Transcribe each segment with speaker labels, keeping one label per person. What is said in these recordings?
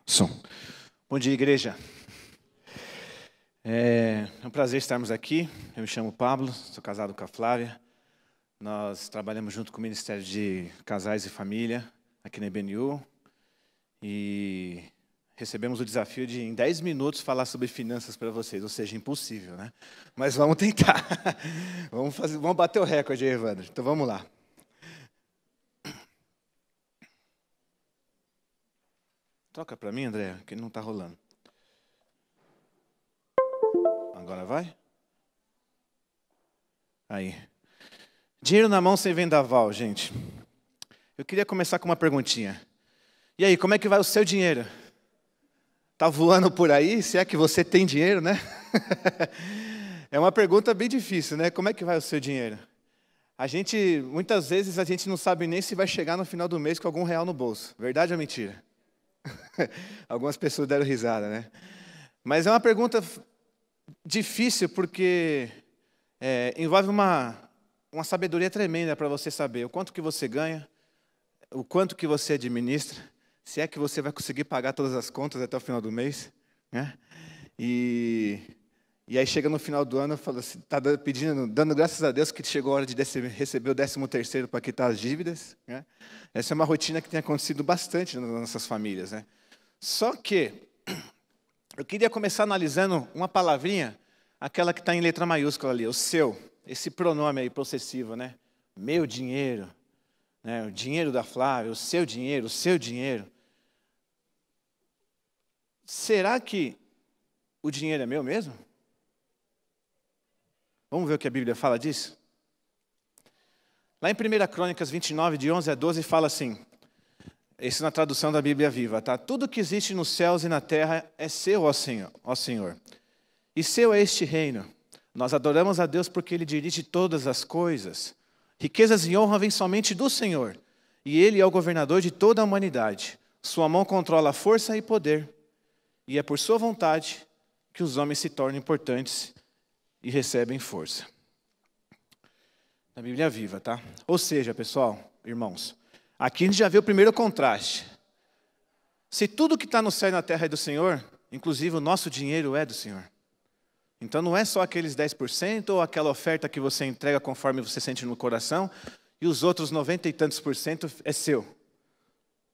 Speaker 1: Som. Bom dia, igreja. É um prazer estarmos aqui. Eu me chamo Pablo, sou casado com a Flávia. Nós trabalhamos junto com o Ministério de Casais e Família, aqui na IBNU. E recebemos o desafio de, em 10 minutos, falar sobre finanças para vocês. Ou seja, impossível, né? Mas vamos tentar. Vamos bater o recorde aí, Evandro. Então, vamos lá. Toca para mim, André, que não está rolando. Agora vai? Aí. Dinheiro na mão sem vendaval, gente. Eu queria começar com uma perguntinha. E aí, como é que vai o seu dinheiro? Está voando por aí? Se é que você tem dinheiro, né? É uma pergunta bem difícil, né? Como é que vai o seu dinheiro? Muitas vezes, a gente não sabe nem se vai chegar no final do mês com algum real no bolso. Verdade ou mentira? Algumas pessoas deram risada, né? Mas é uma pergunta difícil porque envolve uma sabedoria tremenda para você saber o quanto que você ganha, o quanto que você administra, se é que você vai conseguir pagar todas as contas até o final do mês, né? E aí chega no final do ano, fala assim, está dando graças a Deus que chegou a hora de receber o 13º para quitar as dívidas, né? Essa é uma rotina que tem acontecido bastante nas nossas famílias, né? Só que eu queria começar analisando uma palavrinha, aquela que está em letra maiúscula ali, o seu, esse pronome aí possessivo, né? Meu dinheiro, né? O dinheiro da Flávia, o seu dinheiro, o seu dinheiro. Será que o dinheiro é meu mesmo? Vamos ver o que a Bíblia fala disso? Lá em 1 Crônicas 29, de 11 a 12, fala assim, isso na tradução da Bíblia Viva, tá? Tudo que existe nos céus e na terra é seu, ó Senhor. E seu é este reino. Nós adoramos a Deus porque Ele dirige todas as coisas. Riquezas e honra vêm somente do Senhor. E Ele é o governador de toda a humanidade. Sua mão controla a força e poder. E é por sua vontade que os homens se tornam importantes e recebem força. Na Bíblia Viva, tá? Ou seja, pessoal, irmãos, aqui a gente já vê o primeiro contraste. Se tudo que está no céu e na terra é do Senhor, inclusive o nosso dinheiro é do Senhor. Então não é só aqueles 10% ou aquela oferta que você entrega conforme você sente no coração e os outros 90 e tantos por cento é seu.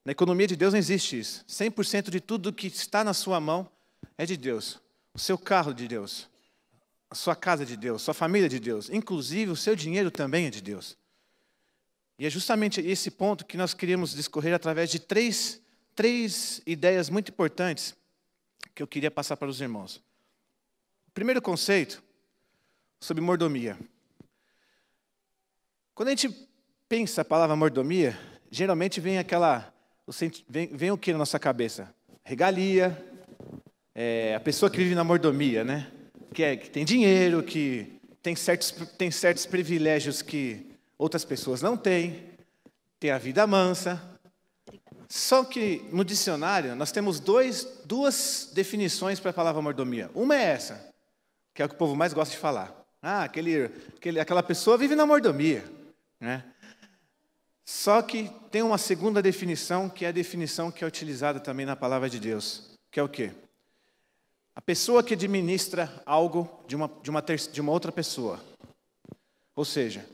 Speaker 1: Na economia de Deus não existe isso. 100% de tudo que está na sua mão é de Deus. O seu carro é de Deus. A sua casa é de Deus, sua família é de Deus. Inclusive, o seu dinheiro também é de Deus. E é justamente esse ponto que nós queríamos discorrer através de três ideias muito importantes que eu queria passar para os irmãos. O primeiro conceito, sobre mordomia. Quando a gente pensa a palavra mordomia, geralmente vem vem o que na nossa cabeça? Regalia, a pessoa que vive na mordomia, né? Que tem dinheiro, que tem certos privilégios que outras pessoas não têm, tem a vida mansa. Só que no dicionário nós temos duas definições para a palavra mordomia. Uma é essa, que é o que o povo mais gosta de falar. Aquela pessoa vive na mordomia, né? Só que tem uma segunda definição, que é a definição que é utilizada também na palavra de Deus, que é o quê? A pessoa que administra algo de uma outra pessoa. Ou seja,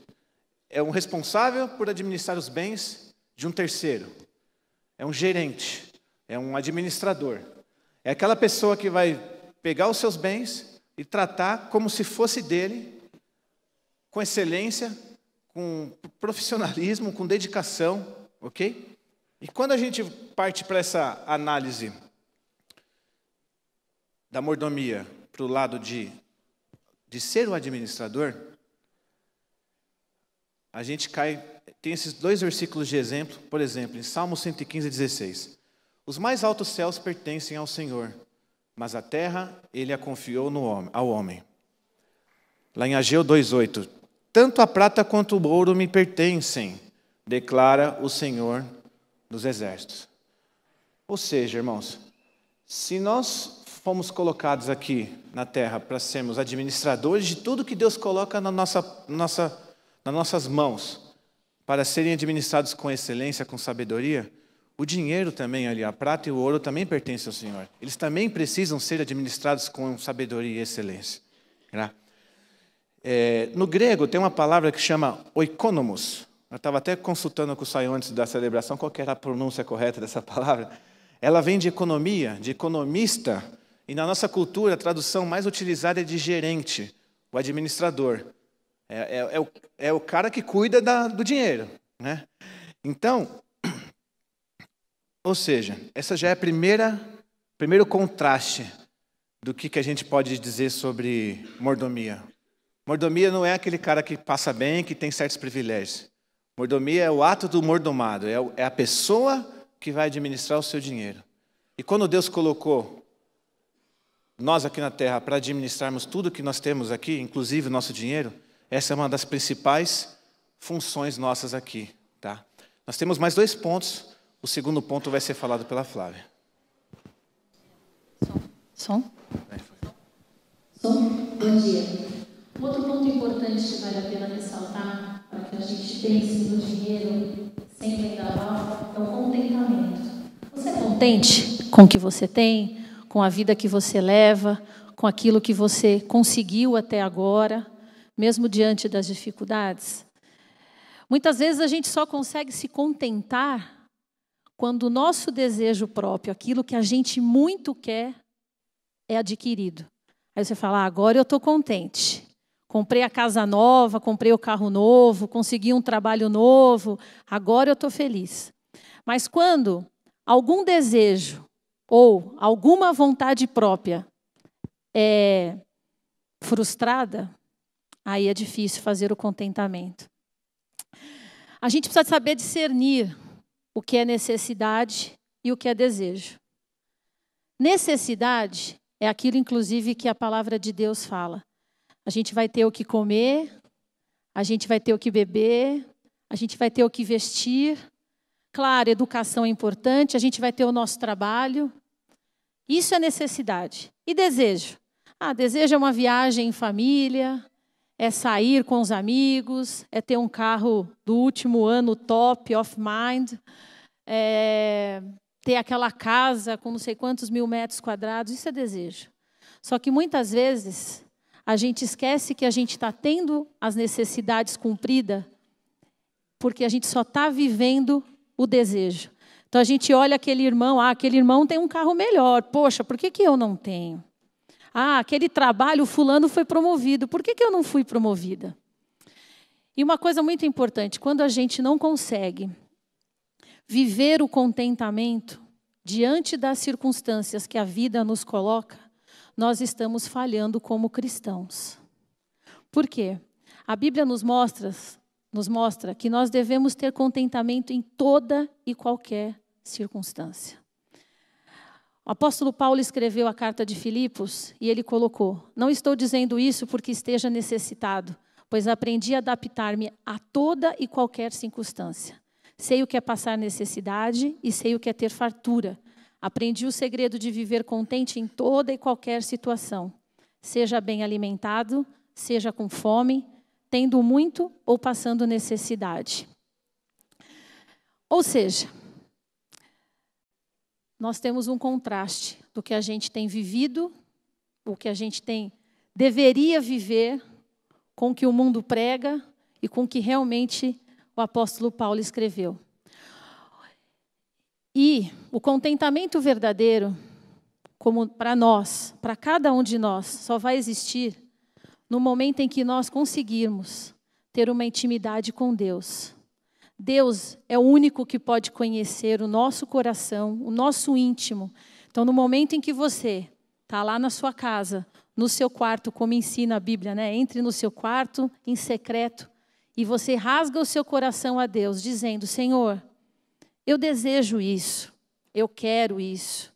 Speaker 1: é um responsável por administrar os bens de um terceiro. É um gerente, é um administrador. É aquela pessoa que vai pegar os seus bens e tratar como se fosse dele, com excelência, com profissionalismo, com dedicação, ok? E quando a gente parte para essa análise da mordomia para o lado de ser o administrador, a gente tem esses 2 versículos de exemplo, por exemplo, em Salmo 115, 16. Os mais altos céus pertencem ao Senhor, mas a terra Ele a confiou ao homem. Lá em Ageu 2,8. Tanto a prata quanto o ouro me pertencem, declara o Senhor dos exércitos. Ou seja, irmãos, se nós fomos colocados aqui na terra para sermos administradores de tudo que Deus coloca nas nossas mãos, para serem administrados com excelência, com sabedoria, O dinheiro também ali, a prata e o ouro também pertencem ao Senhor. Eles também precisam ser administrados com sabedoria e excelência. Né? No grego tem uma palavra que chama oikonomos. Eu estava até consultando com o Saio antes da celebração qual que era a pronúncia correta dessa palavra. Ela vem de economia, de economista, e na nossa cultura a tradução mais utilizada é de gerente, o administrador. É o cara que cuida do dinheiro. Né? Então, ou seja, essa já é primeiro contraste do que a gente pode dizer sobre mordomia. Mordomia não é aquele cara que passa bem, que tem certos privilégios. Mordomia é o ato do mordomado, é a pessoa que vai administrar o seu dinheiro. E quando Deus colocou nós aqui na terra para administrarmos tudo que nós temos aqui, inclusive o nosso dinheiro, essa é uma das principais funções nossas aqui. Tá? Nós temos mais 2 pontos. O segundo ponto vai ser falado pela Flávia.
Speaker 2: Som? Bom dia. Outro ponto importante que vale a pena ressaltar, para que a gente pense no dinheiro sem pegar mal, é o contentamento. Você é contente com o que você tem, com a vida que você leva, com aquilo que você conseguiu até agora, mesmo diante das dificuldades? Muitas vezes a gente só consegue se contentar quando o nosso desejo próprio, aquilo que a gente muito quer, é adquirido. Aí você fala, agora eu estou contente. Comprei a casa nova, comprei o carro novo, consegui um trabalho novo, agora eu estou feliz. Mas quando algum desejo ou alguma vontade própria é frustrada, aí é difícil fazer o contentamento. A gente precisa saber discernir o que é necessidade e o que é desejo. Necessidade é aquilo, inclusive, que a palavra de Deus fala. A gente vai ter o que comer, a gente vai ter o que beber, a gente vai ter o que vestir. Claro, educação é importante, a gente vai ter o nosso trabalho. Isso é necessidade. E desejo? Desejo é uma viagem em família, é sair com os amigos, é ter um carro do último ano top, of mind, ter aquela casa com não sei quantos mil metros quadrados, isso é desejo. Só que muitas vezes a gente esquece que a gente está tendo as necessidades cumpridas porque a gente só está vivendo o desejo. Então a gente olha aquele irmão tem um carro melhor, poxa, por que eu não tenho? Aquele trabalho, o fulano foi promovido, por que eu não fui promovida? E uma coisa muito importante, quando a gente não consegue viver o contentamento diante das circunstâncias que a vida nos coloca, nós estamos falhando como cristãos. Por quê? A Bíblia nos mostra que nós devemos ter contentamento em toda e qualquer circunstância. O apóstolo Paulo escreveu a carta de Filipos e ele colocou: não estou dizendo isso porque esteja necessitado, pois aprendi a adaptar-me a toda e qualquer circunstância. Sei o que é passar necessidade e sei o que é ter fartura. Aprendi o segredo de viver contente em toda e qualquer situação. Seja bem alimentado, seja com fome, tendo muito ou passando necessidade. Ou seja, nós temos um contraste do que a gente tem vivido, o que a gente deveria viver, com o que o mundo prega e com o que realmente o apóstolo Paulo escreveu. E o contentamento verdadeiro, como para nós, para cada um de nós, só vai existir no momento em que nós conseguirmos ter uma intimidade com Deus. Deus é o único que pode conhecer o nosso coração, o nosso íntimo. Então, no momento em que você está lá na sua casa, no seu quarto, como ensina a Bíblia, né? Entre no seu quarto, em secreto, e você rasga o seu coração a Deus, dizendo: Senhor, eu desejo isso, eu quero isso.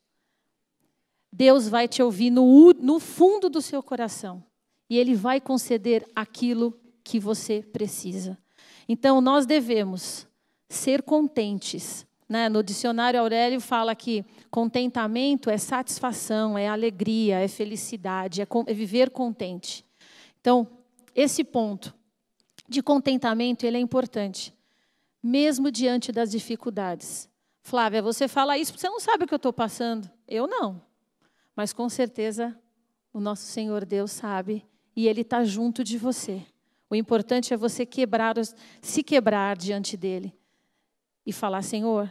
Speaker 2: Deus vai te ouvir no fundo do seu coração. E Ele vai conceder aquilo que você precisa. Então, nós devemos ser contentes. Né? No dicionário Aurélio fala que contentamento é satisfação, é alegria, é felicidade, é viver contente. Então, esse ponto de contentamento, ele é importante. Mesmo diante das dificuldades. Flávia, você fala isso porque você não sabe o que eu estou passando. Eu não. Mas com certeza o nosso Senhor Deus sabe e Ele está junto de você. O importante é você se quebrar diante dEle e falar, Senhor,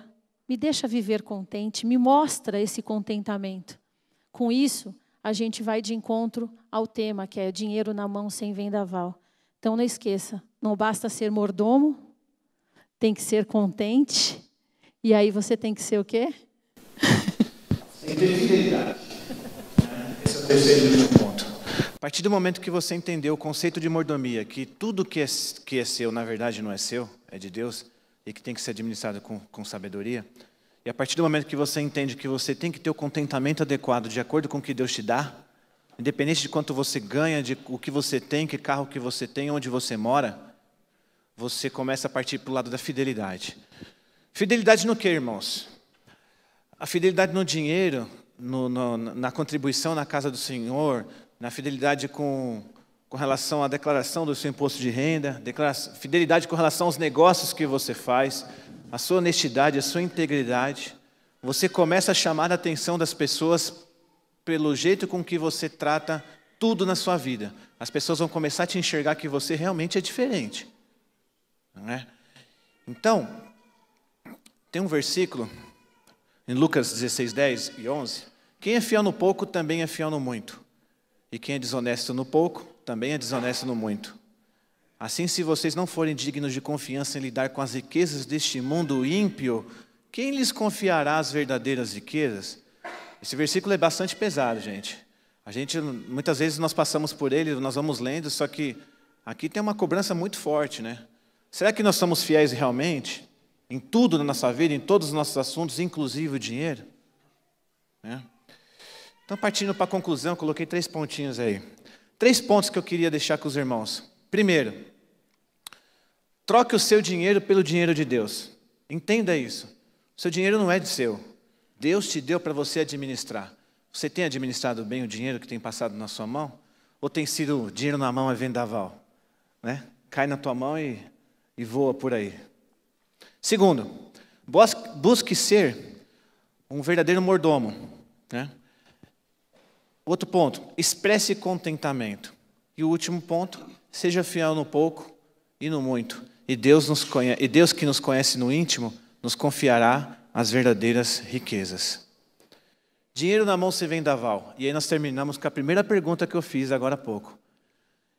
Speaker 2: me deixa viver contente, me mostra esse contentamento. Com isso, a gente vai de encontro ao tema, que é dinheiro na mão sem vendaval. Então não esqueça, não basta ser mordomo, tem que ser contente, e aí você tem que ser o quê?
Speaker 1: Sem ter fidelidade. Esse é o terceiro e último ponto. A partir do momento que você entendeu o conceito de mordomia, que tudo que é seu, na verdade, não é seu, é de Deus, e que tem que ser administrado com sabedoria, e a partir do momento que você entende que você tem que ter o contentamento adequado de acordo com o que Deus te dá, independente de quanto você ganha, de o que você tem, que carro que você tem, onde você mora, você começa a partir para o lado da fidelidade. Fidelidade no quê, irmãos? A fidelidade no dinheiro, na contribuição na casa do Senhor, na fidelidade com relação à declaração do seu imposto de renda, fidelidade com relação aos negócios que você faz, a sua honestidade, a sua integridade. Você começa a chamar a atenção das pessoas pelo jeito com que você trata tudo na sua vida. As pessoas vão começar a te enxergar que você realmente é diferente. Não é? Então, tem um versículo em Lucas 16, 10 e 11. Quem é fiel no pouco também é fiel no muito. E quem é desonesto no pouco também é desonesto no muito. Assim, se vocês não forem dignos de confiança em lidar com as riquezas deste mundo ímpio, quem lhes confiará as verdadeiras riquezas? Esse versículo é bastante pesado, gente. Muitas vezes nós passamos por ele, nós vamos lendo, só que aqui tem uma cobrança muito forte, né? Será que nós somos fiéis realmente? Em tudo na nossa vida, em todos os nossos assuntos, inclusive o dinheiro? Né? Então, partindo para a conclusão, coloquei 3 pontinhos aí. 3 pontos que eu queria deixar com os irmãos. Primeiro, troque o seu dinheiro pelo dinheiro de Deus. Entenda isso. O seu dinheiro não é de seu. Deus te deu para você administrar. Você tem administrado bem o dinheiro que tem passado na sua mão? Ou tem sido dinheiro na mão é vendaval? Né? Cai na tua mão e voa por aí. Segundo, busque ser um verdadeiro mordomo. Né? Outro ponto, expresse contentamento. E o último ponto, seja fiel no pouco e no muito. E Deus que nos conhece no íntimo, nos confiará as verdadeiras riquezas. Dinheiro na mão sem vendaval. E aí nós terminamos com a primeira pergunta que eu fiz agora há pouco.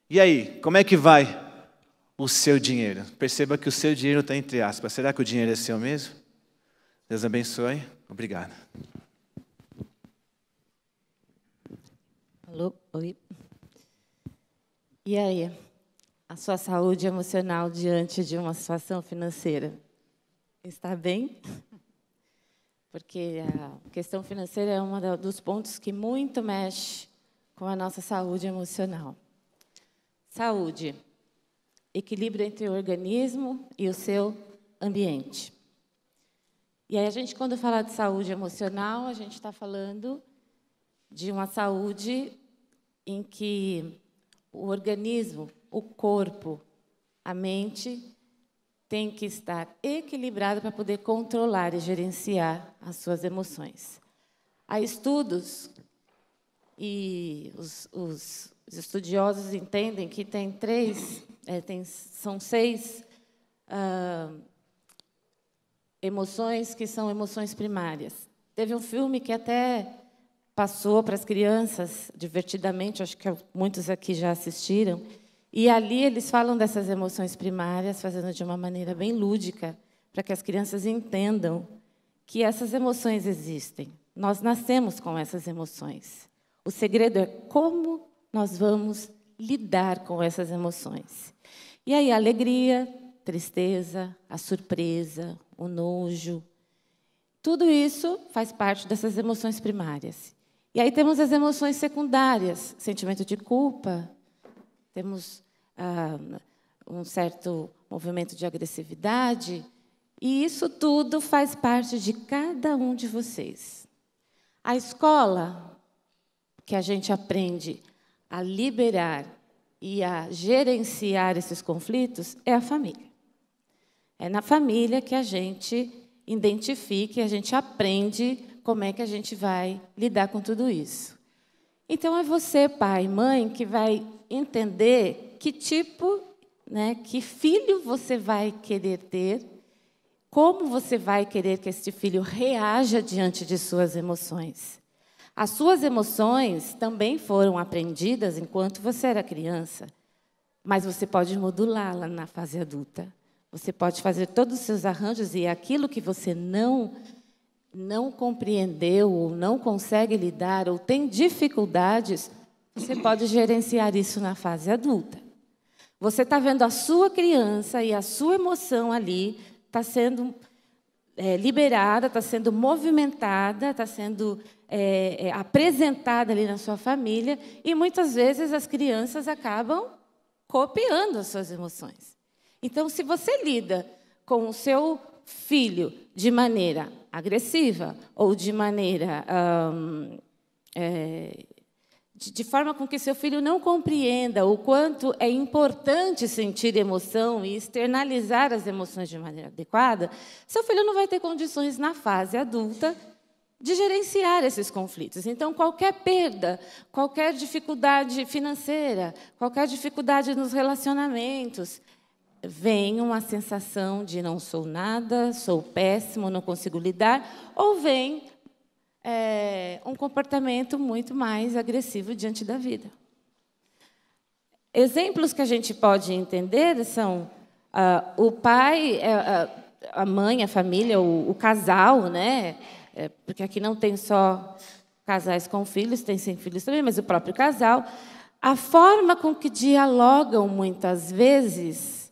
Speaker 1: E aí, como é que vai o seu dinheiro? Perceba que o seu dinheiro está entre aspas. Será que o dinheiro é seu mesmo? Deus abençoe. Obrigado.
Speaker 3: Alô? Oi. E aí? A sua saúde emocional diante de uma situação financeira está bem? Porque a questão financeira é um dos pontos que muito mexe com a nossa saúde emocional. Saúde, equilíbrio entre o organismo e o seu ambiente. E aí, quando fala de saúde emocional, a gente está falando de uma saúde em que o organismo, o corpo, a mente tem que estar equilibrado para poder controlar e gerenciar as suas emoções. Há estudos e os estudiosos entendem que são 6 emoções que são emoções primárias. Teve um filme que até passou para as crianças divertidamente, acho que muitos aqui já assistiram, e ali eles falam dessas emoções primárias, fazendo de uma maneira bem lúdica, para que as crianças entendam que essas emoções existem. Nós nascemos com essas emoções. O segredo é como nós vamos lidar com essas emoções. E aí a alegria, tristeza, a surpresa, o nojo, tudo isso faz parte dessas emoções primárias. E aí temos as emoções secundárias, sentimento de culpa, temos um certo movimento de agressividade, e isso tudo faz parte de cada um de vocês. A escola, que a gente aprende a liberar e a gerenciar esses conflitos, é a família. É na família que a gente identifica e a gente aprende como é que a gente vai lidar com tudo isso. Então, é você, pai, mãe, que vai entender que tipo, né, que filho você vai querer ter, como você vai querer que este filho reaja diante de suas emoções. As suas emoções também foram aprendidas enquanto você era criança, mas você pode modulá-la na fase adulta. Você pode fazer todos os seus arranjos e aquilo que você não compreendeu, ou não consegue lidar, ou tem dificuldades, você pode gerenciar isso na fase adulta. Você está vendo a sua criança e a sua emoção ali está sendo liberada, está sendo movimentada, está sendo apresentada ali na sua família, e muitas vezes as crianças acabam copiando as suas emoções. Então, se você lida com o seu filho de maneira agressiva ou de maneira de forma com que seu filho não compreenda o quanto é importante sentir emoção e externalizar as emoções de maneira adequada, seu filho não vai ter condições na fase adulta de gerenciar esses conflitos. Então, qualquer perda, qualquer dificuldade financeira, qualquer dificuldade nos relacionamentos, vem uma sensação de não sou nada, sou péssimo, não consigo lidar, ou vem um comportamento muito mais agressivo diante da vida. Exemplos que a gente pode entender são o pai, a mãe, a família, o casal, né? Porque aqui não tem só casais com filhos, tem sem filhos também, mas o próprio casal. A forma com que dialogam, muitas vezes,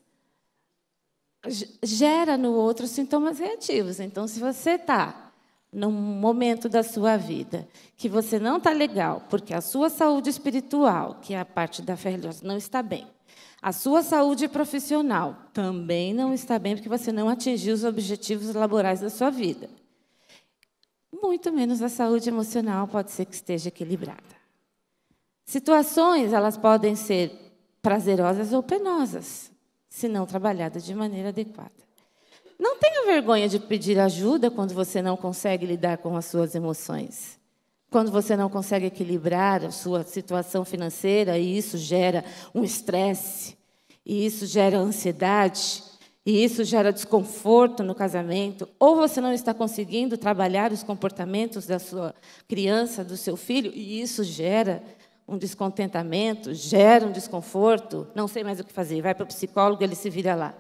Speaker 3: gera no outro sintomas reativos. Então, se você está num momento da sua vida que você não está legal, porque a sua saúde espiritual, que é a parte da fé religiosa, não está bem, a sua saúde profissional também não está bem, porque você não atingiu os objetivos laborais da sua vida, muito menos a saúde emocional pode ser que esteja equilibrada. Situações, elas podem ser prazerosas ou penosas, se não trabalhadas de maneira adequada. Não tenha vergonha de pedir ajuda quando você não consegue lidar com as suas emoções. Quando você não consegue equilibrar a sua situação financeira, e isso gera um estresse, e isso gera ansiedade, e isso gera desconforto no casamento, ou você não está conseguindo trabalhar os comportamentos da sua criança, do seu filho, e isso gera um descontentamento, gera um desconforto, não sei mais o que fazer, vai para o psicólogo, ele se vira lá.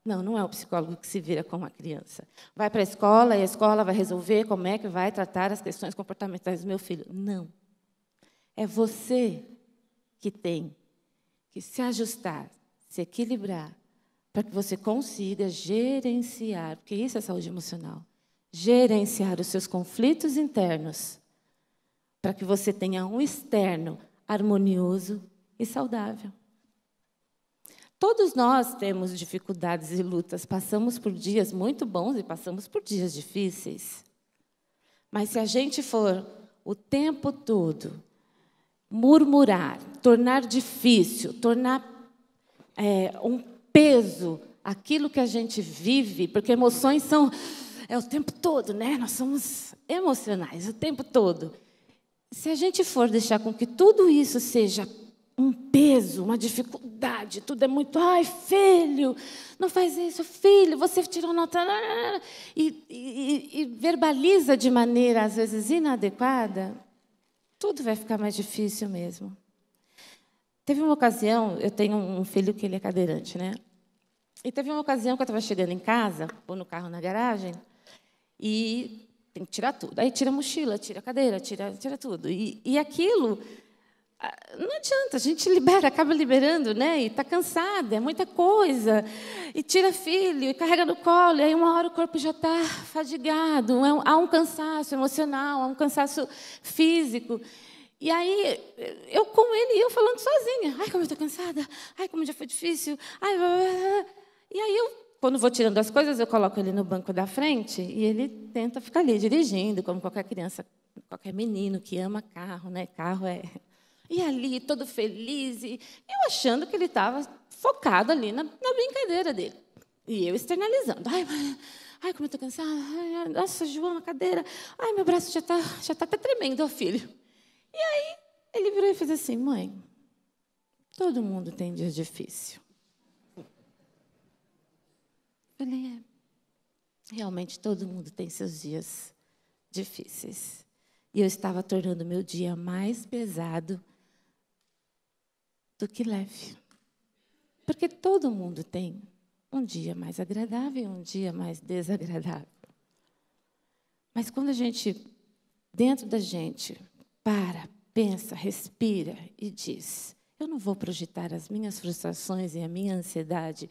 Speaker 3: Não, não é o psicólogo que se vira com a criança. Vai para a escola e a escola vai resolver como é que vai tratar as questões comportamentais do meu filho. Não. É você que tem que se ajustar, se equilibrar, para que você consiga gerenciar, porque isso é saúde emocional, gerenciar os seus conflitos internos, para que você tenha um externo harmonioso e saudável. Todos nós temos dificuldades e lutas, passamos por dias muito bons e passamos por dias difíceis. Mas se a gente for o tempo todo murmurar, tornar difícil, tornar um peso aquilo que a gente vive, porque emoções são o tempo todo, né? Nós somos emocionais o tempo todo. Se a gente for deixar com que tudo isso seja um peso, uma dificuldade, tudo é muito, ai, filho, não faz isso, filho, você tirou nota, e verbaliza de maneira, às vezes, inadequada, tudo vai ficar mais difícil mesmo. Teve uma ocasião, eu tenho um filho que ele é cadeirante, né? E teve uma ocasião que eu estava chegando em casa, pôr no carro na garagem, e tem que tirar tudo. Aí tira a mochila, tira a cadeira, tira tudo. E aquilo... Não adianta, a gente acaba liberando, né? E está cansada, é muita coisa. E tira filho, e carrega no colo, e aí uma hora o corpo já está fadigado, há um cansaço emocional, há um cansaço físico. E aí, eu com ele, eu falando sozinha. Ai, como eu estou cansada. Ai, como já foi difícil. Ai, e aí, quando vou tirando as coisas, eu coloco ele no banco da frente e ele tenta ficar ali dirigindo, como qualquer criança, qualquer menino que ama carro, né? Carro é... E ali, todo feliz, e eu achando que ele estava focado ali na brincadeira dele. E eu externalizando. Ai, como eu estou cansada. Ai, nossa, João, a cadeira. Ai, meu braço já tá até tremendo, ó, filho. E aí, ele virou e fez assim, mãe, todo mundo tem dia difícil. Eu falei, realmente todo mundo tem seus dias difíceis. E eu estava tornando meu dia mais pesado do que leve. Porque todo mundo tem um dia mais agradável e um dia mais desagradável. Mas quando a gente, dentro da gente, pensa, respira e diz, eu não vou projetar as minhas frustrações e a minha ansiedade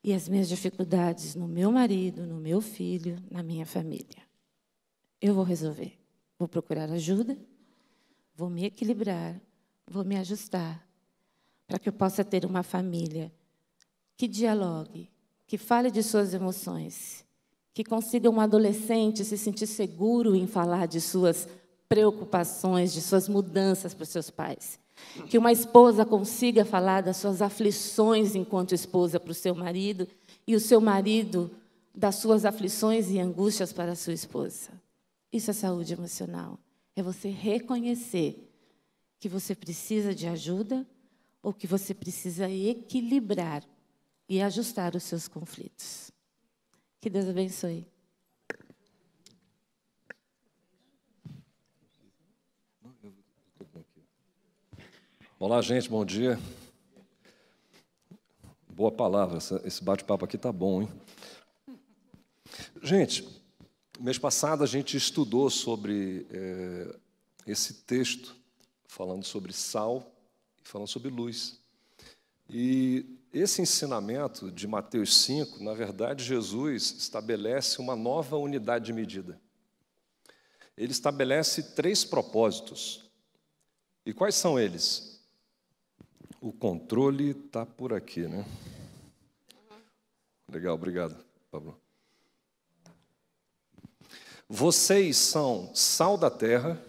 Speaker 3: e as minhas dificuldades no meu marido, no meu filho, na minha família. Eu vou resolver. Vou procurar ajuda, vou me equilibrar, vou me ajustar, para que eu possa ter uma família que dialogue, que fale de suas emoções, que consiga um adolescente se sentir seguro em falar de suas preocupações, de suas mudanças para os seus pais. Que uma esposa consiga falar das suas aflições enquanto esposa para o seu marido e o seu marido das suas aflições e angústias para a sua esposa. Isso é saúde emocional. É você reconhecer que você precisa de ajuda ou que você precisa equilibrar e ajustar os seus conflitos. Que Deus abençoe.
Speaker 4: Olá, gente, bom dia. Boa palavra, esse bate-papo aqui tá bom, hein? Gente, mês passado a gente estudou sobre esse texto, falando sobre sal e falando sobre luz. E esse ensinamento de Mateus 5, na verdade, Jesus estabelece uma nova unidade de medida. Ele estabelece 3 propósitos. E quais são eles? O controle está por aqui, né? Legal, obrigado, Pablo. Vocês são sal da terra,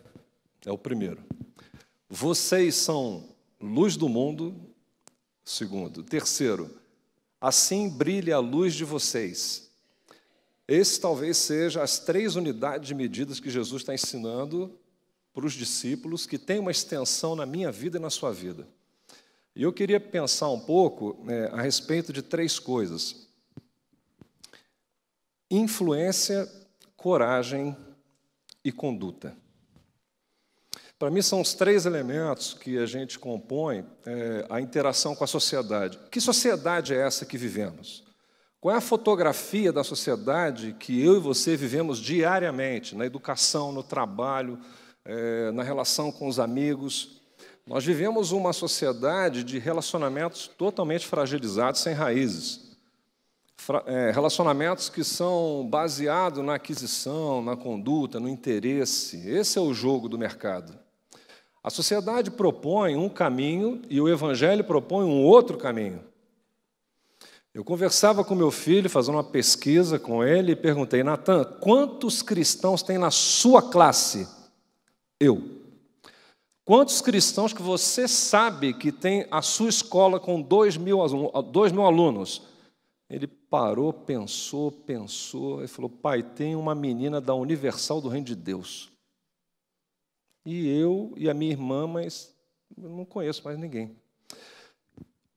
Speaker 4: é o primeiro. Vocês são luz do mundo, segundo. Terceiro, assim brilha a luz de vocês. Esse talvez seja as 3 unidades de medidas que Jesus está ensinando para os discípulos, que tem uma extensão na minha vida e na sua vida. E eu queria pensar um pouco a respeito de 3 coisas. Influência, coragem e conduta. Para mim, são os 3 elementos que a gente compõe a interação com a sociedade. Que sociedade é essa que vivemos? Qual é a fotografia da sociedade que eu e você vivemos diariamente, na educação, no trabalho, na relação com os amigos? Nós vivemos uma sociedade de relacionamentos totalmente fragilizados, sem raízes. Relacionamentos que são baseados na aquisição, na conduta, no interesse. Esse é o jogo do mercado. A sociedade propõe um caminho e o Evangelho propõe um outro caminho. Eu conversava com meu filho, fazendo uma pesquisa com ele, e perguntei, Natan, quantos cristãos tem na sua classe? Eu. Quantos cristãos que você sabe que tem a sua escola com 2.000 alunos? Ele parou, pensou e falou, pai, tem uma menina da Universal do Reino de Deus. E eu e a minha irmã, mas eu não conheço mais ninguém.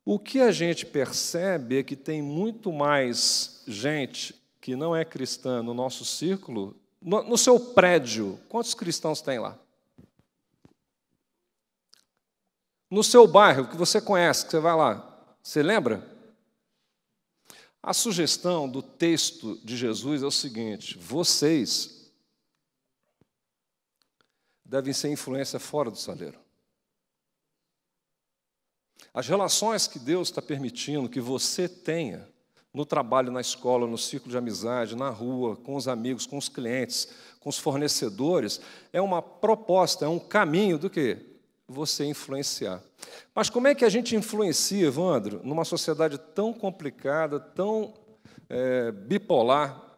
Speaker 4: O que a gente percebe é que tem muito mais gente que não é cristã no nosso círculo. No seu prédio, quantos cristãos tem lá? No seu bairro, que você conhece, que você vai lá, você lembra? A sugestão do texto de Jesus é o seguinte, vocês devem ser influência fora do saleiro. As relações que Deus está permitindo que você tenha no trabalho, na escola, no círculo de amizade, na rua, com os amigos, com os clientes, com os fornecedores, é uma proposta, é um caminho do quê? Você influenciar. Mas como é que a gente influencia, Evandro, numa sociedade tão complicada, tão bipolar,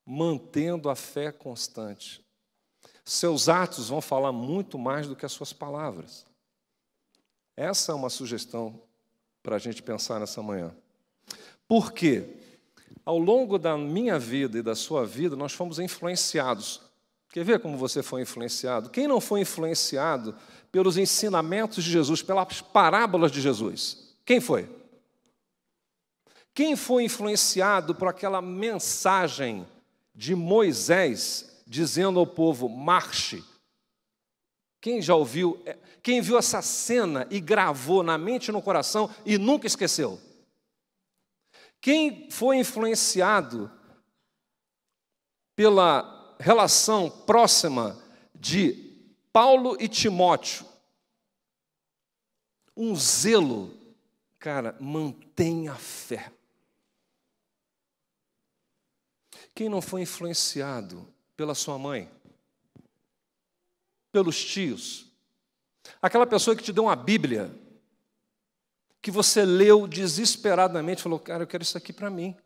Speaker 4: mantendo a fé constante? Seus atos vão falar muito mais do que as suas palavras. Essa é uma sugestão para a gente pensar nessa manhã. Por quê? Ao longo da minha vida e da sua vida, nós fomos influenciados. Quer ver como você foi influenciado? Quem não foi influenciado pelos ensinamentos de Jesus, pelas parábolas de Jesus? Quem foi? Quem foi influenciado por aquela mensagem de Moisés dizendo ao povo, marche? Quem já ouviu? Quem viu essa cena e gravou na mente e no coração e nunca esqueceu? Quem foi influenciado pela relação próxima de Paulo e Timóteo? Um zelo, cara, mantenha a fé. Quem não foi influenciado pela sua mãe? Pelos tios? Aquela pessoa que te deu uma Bíblia, que você leu desesperadamente, falou, cara, eu quero isso aqui para mim.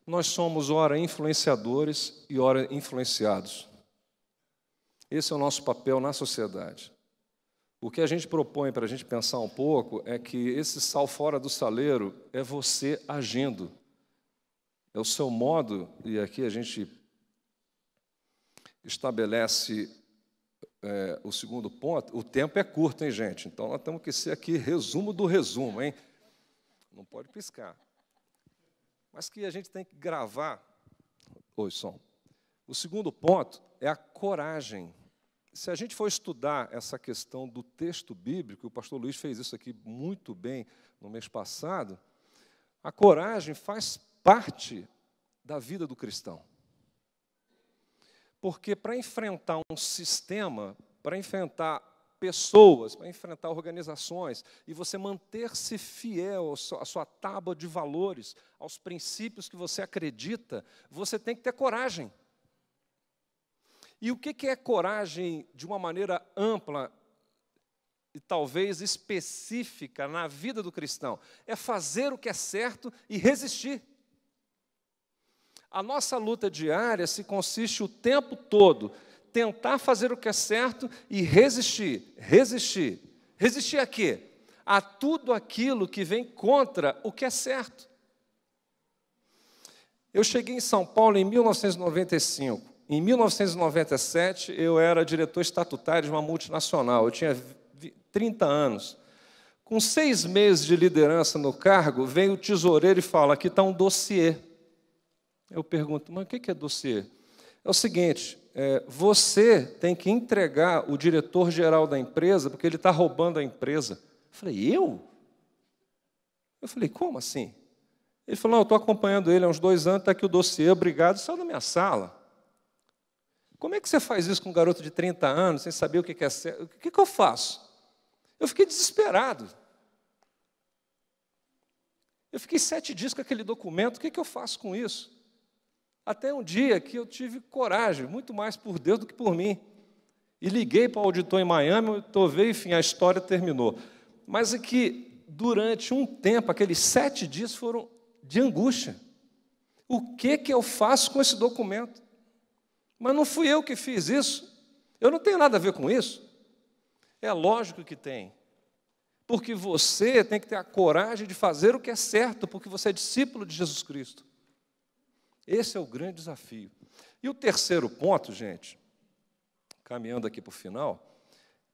Speaker 4: Nós somos, ora, influenciadores e ora, influenciados. Esse é o nosso papel na sociedade. O que a gente propõe para a gente pensar um pouco é que esse sal fora do saleiro é você agindo. É o seu modo, e aqui a gente estabelece o segundo ponto. O tempo é curto, hein, gente? Então, nós temos que ser aqui resumo do resumo, hein? Não pode piscar. Mas que a gente tem que gravar. Oi, som. O segundo ponto é a coragem. Se a gente for estudar essa questão do texto bíblico, o pastor Luiz fez isso aqui muito bem no mês passado, a coragem faz parte da vida do cristão. Porque para enfrentar um sistema, para enfrentar pessoas, para enfrentar organizações, e você manter-se fiel à sua tábua de valores, aos princípios que você acredita, você tem que ter coragem. E o que é coragem de uma maneira ampla e talvez específica na vida do cristão? É fazer o que é certo e resistir. A nossa luta diária se consiste o tempo todo tentar fazer o que é certo e resistir. Resistir. Resistir a quê? A tudo aquilo que vem contra o que é certo. Eu cheguei em São Paulo em 1995. Em 1997, eu era diretor estatutário de uma multinacional. Eu tinha 30 anos. Com 6 meses de liderança no cargo, vem o tesoureiro e fala, aqui está um dossiê. Eu pergunto, mas o que é dossiê? É o seguinte, você tem que entregar o diretor-geral da empresa, porque ele está roubando a empresa. Eu falei, eu? Eu falei, como assim? Ele falou, não, eu estou acompanhando ele há uns 2 anos, está aqui o dossiê, obrigado, saiu da minha sala. Como é que você faz isso com um garoto de 30 anos, sem saber o que é certo? O que eu faço? Eu fiquei desesperado. Eu fiquei 7 dias com aquele documento, o que eu faço com isso? Até um dia que eu tive coragem, muito mais por Deus do que por mim. E liguei para o auditor em Miami, talvez, enfim, a história terminou. Mas é que, durante um tempo, aqueles 7 dias foram de angústia. O que eu faço com esse documento? Mas não fui eu que fiz isso. Eu não tenho nada a ver com isso. É lógico que tem. Porque você tem que ter a coragem de fazer o que é certo, porque você é discípulo de Jesus Cristo. Esse é o grande desafio. E o terceiro ponto, gente, caminhando aqui para o final,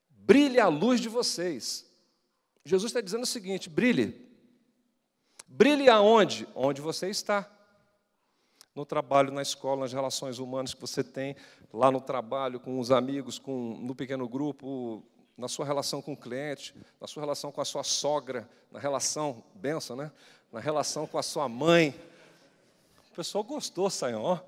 Speaker 4: brilhe a luz de vocês. Jesus está dizendo o seguinte, brilhe. Brilhe aonde? Onde você está. No trabalho, na escola, nas relações humanas que você tem, lá no trabalho, com os amigos, no pequeno grupo, na sua relação com o cliente, na sua relação com a sua sogra, na relação, benção, né? Na relação com a sua mãe. O pessoal gostou, Sayão.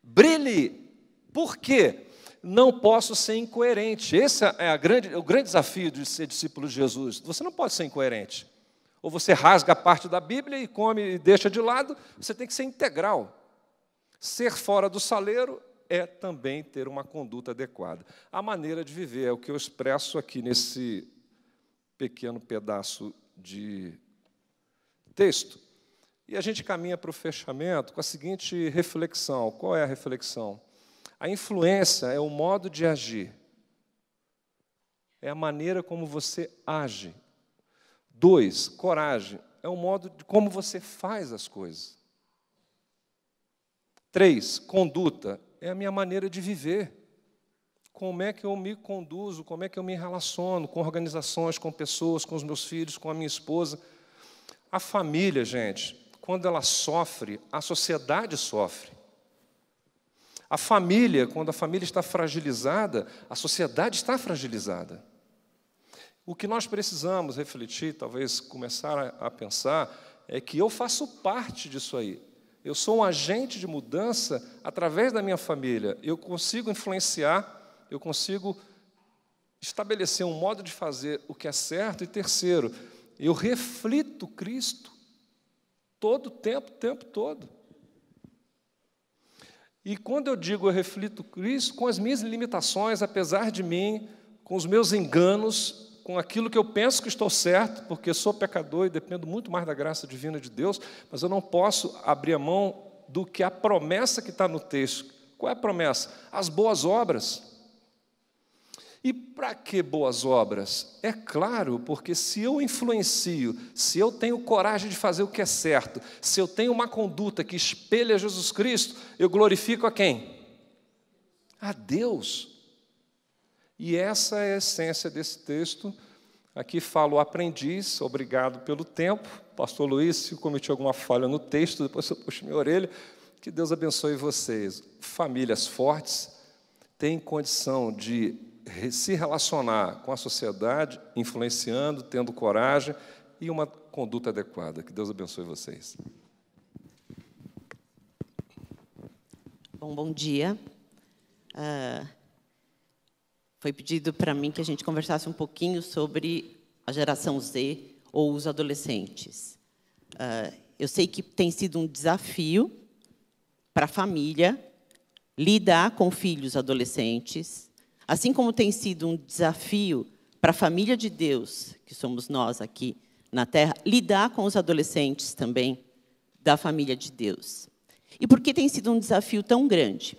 Speaker 4: Brilhe. Por quê? Não posso ser incoerente. Esse é o grande desafio de ser discípulo de Jesus. Você não pode ser incoerente. Ou você rasga a parte da Bíblia e come e deixa de lado, você tem que ser integral. Ser fora do saleiro é também ter uma conduta adequada. A maneira de viver é o que eu expresso aqui nesse pequeno pedaço de texto. E a gente caminha para o fechamento com a seguinte reflexão. Qual é a reflexão? A influência é o modo de agir. É a maneira como você age. 2, coragem. é o modo de como você faz as coisas. 3, conduta, é a minha maneira de viver. Como é que eu me conduzo, como é que eu me relaciono com organizações, com pessoas, com os meus filhos, com a minha esposa. A família, gente, quando ela sofre, a sociedade sofre. A família, quando a família está fragilizada, a sociedade está fragilizada. O que nós precisamos refletir, talvez começar a pensar, é que eu faço parte disso aí. Eu sou um agente de mudança através da minha família. Eu consigo influenciar, eu consigo estabelecer um modo de fazer o que é certo. E terceiro, eu reflito Cristo todo o tempo todo. E quando eu digo eu reflito Cristo, com as minhas limitações, apesar de mim, com os meus enganos, com aquilo que eu penso que estou certo, porque sou pecador e dependo muito mais da graça divina de Deus, mas eu não posso abrir a mão do que a promessa que está no texto. Qual é a promessa? As boas obras. E para que boas obras? É claro, porque se eu influencio, se eu tenho coragem de fazer o que é certo, se eu tenho uma conduta que espelha Jesus Cristo, eu glorifico a quem? A Deus. E essa é a essência desse texto. Aqui fala o aprendiz, obrigado pelo tempo. Pastor Luiz, se eu cometi alguma falha no texto, depois eu puxo minha orelha. Que Deus abençoe vocês. Famílias fortes têm condição de se relacionar com a sociedade, influenciando, tendo coragem e uma conduta adequada. Que Deus abençoe vocês.
Speaker 5: Bom dia. Foi pedido para mim que a gente conversasse um pouquinho sobre a geração Z ou os adolescentes. Eu sei que tem sido um desafio para a família lidar com filhos adolescentes, assim como tem sido um desafio para a família de Deus, que somos nós aqui na Terra, lidar com os adolescentes também da família de Deus. E por que tem sido um desafio tão grande?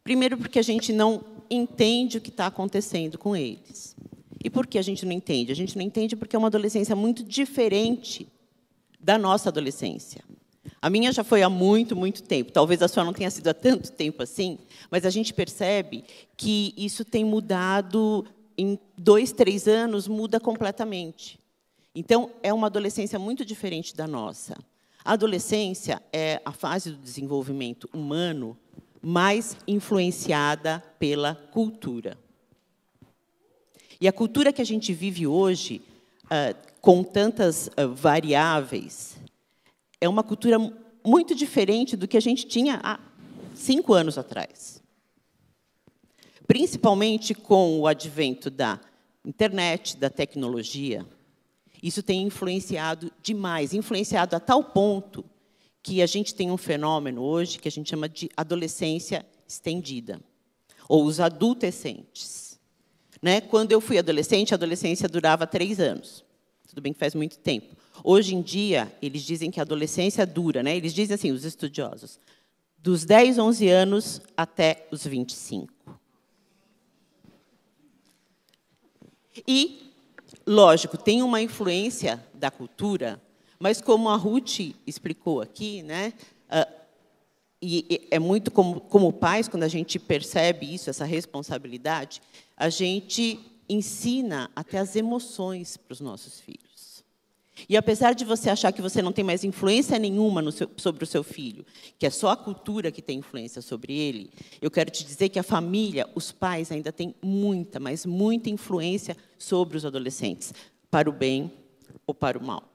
Speaker 5: Primeiro, porque a gente não entende o que está acontecendo com eles. E por que a gente não entende? A gente não entende porque é uma adolescência muito diferente da nossa adolescência. A minha já foi há muito tempo. Talvez a sua não tenha sido há tanto tempo assim, mas a gente percebe que isso tem mudado em 2, 3 anos, muda completamente. Então, é uma adolescência muito diferente da nossa. A adolescência é a fase do desenvolvimento humano mais influenciada pela cultura. E a cultura que a gente vive hoje, com tantas variáveis, é uma cultura muito diferente do que a gente tinha há 5 anos atrás. Principalmente com o advento da internet, da tecnologia, isso tem influenciado demais, influenciado a tal ponto que a gente tem um fenômeno hoje que a gente chama de adolescência estendida, ou os adultescentes. Né? Quando eu fui adolescente, a adolescência durava 3 anos. Tudo bem que faz muito tempo. Hoje em dia, eles dizem que a adolescência dura, né? Eles dizem assim, os estudiosos, dos 10, 11 anos até os 25. E, lógico, tem uma influência da cultura, mas, como a Ruth explicou aqui, né, e é muito como pais, quando a gente percebe isso, essa responsabilidade, a gente ensina até as emoções para os nossos filhos. E, apesar de você achar que você não tem mais influência nenhuma sobre o seu filho, que é só a cultura que tem influência sobre ele, eu quero te dizer que a família, os pais, ainda têm muita, mas muita influência sobre os adolescentes, para o bem ou para o mal.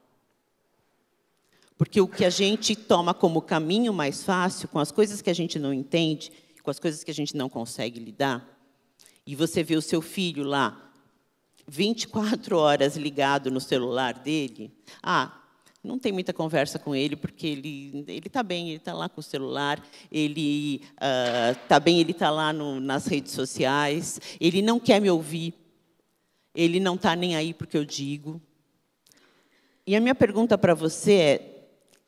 Speaker 5: Porque o que a gente toma como caminho mais fácil, com as coisas que a gente não entende, com as coisas que a gente não consegue lidar, e você vê o seu filho lá, 24 horas ligado no celular dele, não tem muita conversa com ele, porque ele está bem, ele está lá com o celular, ele está bem, ele está lá nas redes sociais, ele não quer me ouvir, ele não está nem aí porque eu digo. E a minha pergunta para você é,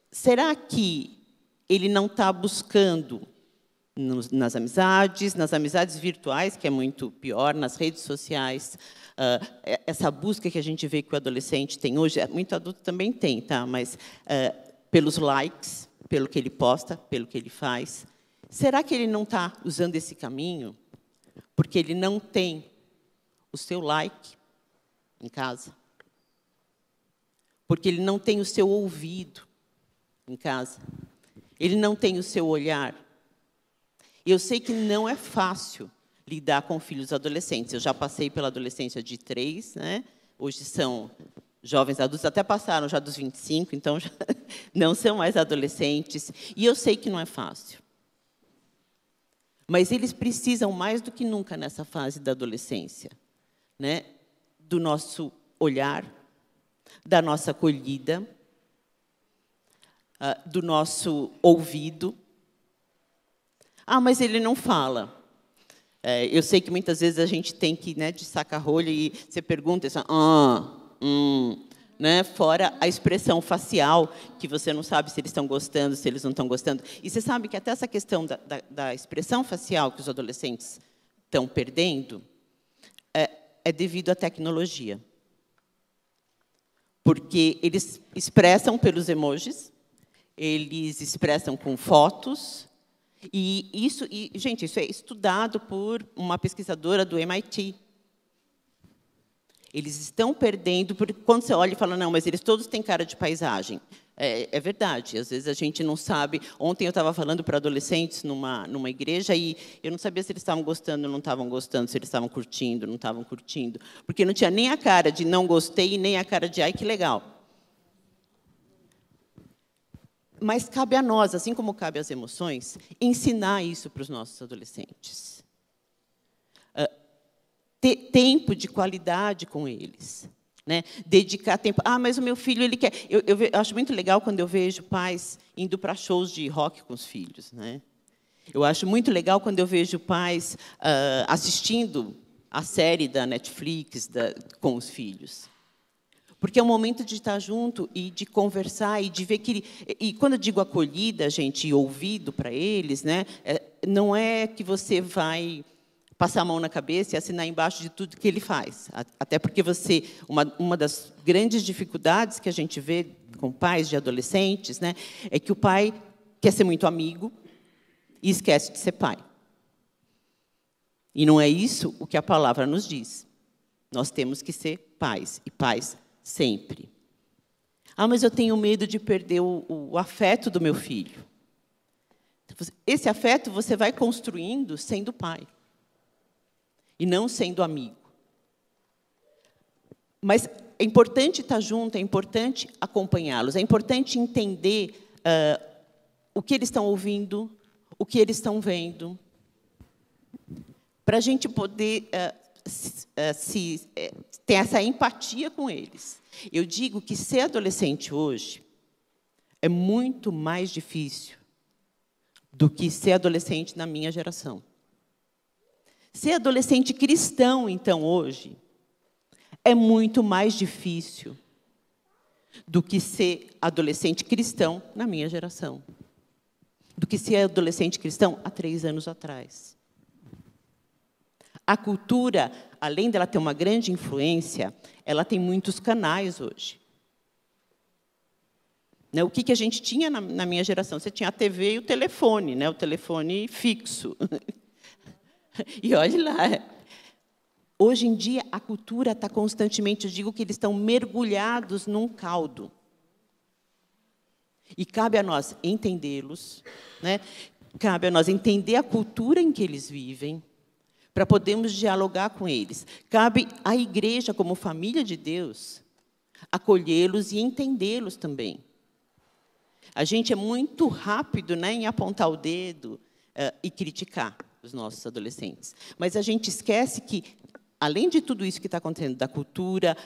Speaker 5: será que ele não está buscando nas amizades virtuais, que é muito pior, nas redes sociais. Essa busca que a gente vê que o adolescente tem hoje, muito adulto também tem, tá? Mas pelos likes, pelo que ele posta, pelo que ele faz. Será que ele não está usando esse caminho porque ele não tem o seu like em casa? Porque ele não tem o seu ouvido em casa? Ele não tem o seu olhar? Eu sei que não é fácil lidar com filhos adolescentes. Eu já passei pela adolescência de 3, né? Hoje são jovens adultos, até passaram já dos 25, então já não são mais adolescentes. E eu sei que não é fácil. Mas eles precisam, mais do que nunca, nessa fase da adolescência, né? Do nosso olhar, da nossa acolhida, do nosso ouvido. Ah, mas ele não fala. Eu sei que muitas vezes a gente tem que, né, de saca-rolho, e você pergunta, né, fora a expressão facial, que você não sabe se eles estão gostando, se eles não estão gostando. E você sabe que até essa questão da expressão facial que os adolescentes estão perdendo é devido à tecnologia. Porque eles expressam pelos emojis, eles expressam com fotos, gente, isso é estudado por uma pesquisadora do MIT. Eles estão perdendo, porque quando você olha e fala, não, mas eles todos têm cara de paisagem. É verdade, às vezes a gente não sabe. Ontem eu estava falando para adolescentes numa igreja e eu não sabia se eles estavam gostando ou não estavam gostando, se eles estavam curtindo, não estavam curtindo, porque não tinha nem a cara de não gostei, nem a cara de ai, que legal. Mas cabe a nós, assim como cabe às emoções, ensinar isso para os nossos adolescentes. Ter tempo de qualidade com eles. Né? Dedicar tempo. Ah, mas o meu filho, ele quer... Eu acho muito legal quando eu vejo pais indo para shows de rock com os filhos. Né? Eu acho muito legal quando eu vejo pais assistindo a série da Netflix com os filhos. Porque é um momento de estar junto e de conversar e de ver que... E quando eu digo acolhida, gente, e ouvido para eles, né, não é que você vai passar a mão na cabeça e assinar embaixo de tudo que ele faz. Até porque uma das grandes dificuldades que a gente vê com pais de adolescentes, né, é que o pai quer ser muito amigo e esquece de ser pai. E não é isso o que a palavra nos diz. Nós temos que ser pais, e pais sempre. Ah, mas eu tenho medo de perder o afeto do meu filho. Esse afeto você vai construindo sendo pai. E não sendo amigo. Mas é importante estar junto, é importante acompanhá-los, é importante entender o que eles estão ouvindo, o que eles estão vendo, para a gente poder ter essa empatia com eles. Eu digo que ser adolescente hoje é muito mais difícil do que ser adolescente na minha geração. Ser adolescente cristão, então, hoje, é muito mais difícil do que ser adolescente cristão na minha geração. Do que ser adolescente cristão há 3 anos atrás. A cultura, além dela ter uma grande influência, ela tem muitos canais hoje. Né, o que a gente tinha na minha geração? Você tinha a TV e o telefone, né, o telefone fixo. E olhe lá. Hoje em dia, a cultura está constantemente, eu digo que eles estão mergulhados num caldo. E cabe a nós entendê-los, né? Cabe a nós entender a cultura em que eles vivem, para podermos dialogar com eles. Cabe à igreja, como família de Deus, acolhê-los e entendê-los também. A gente é muito rápido, né, em apontar o dedo e criticar os nossos adolescentes. Mas a gente esquece que, além de tudo isso que está acontecendo, da cultura,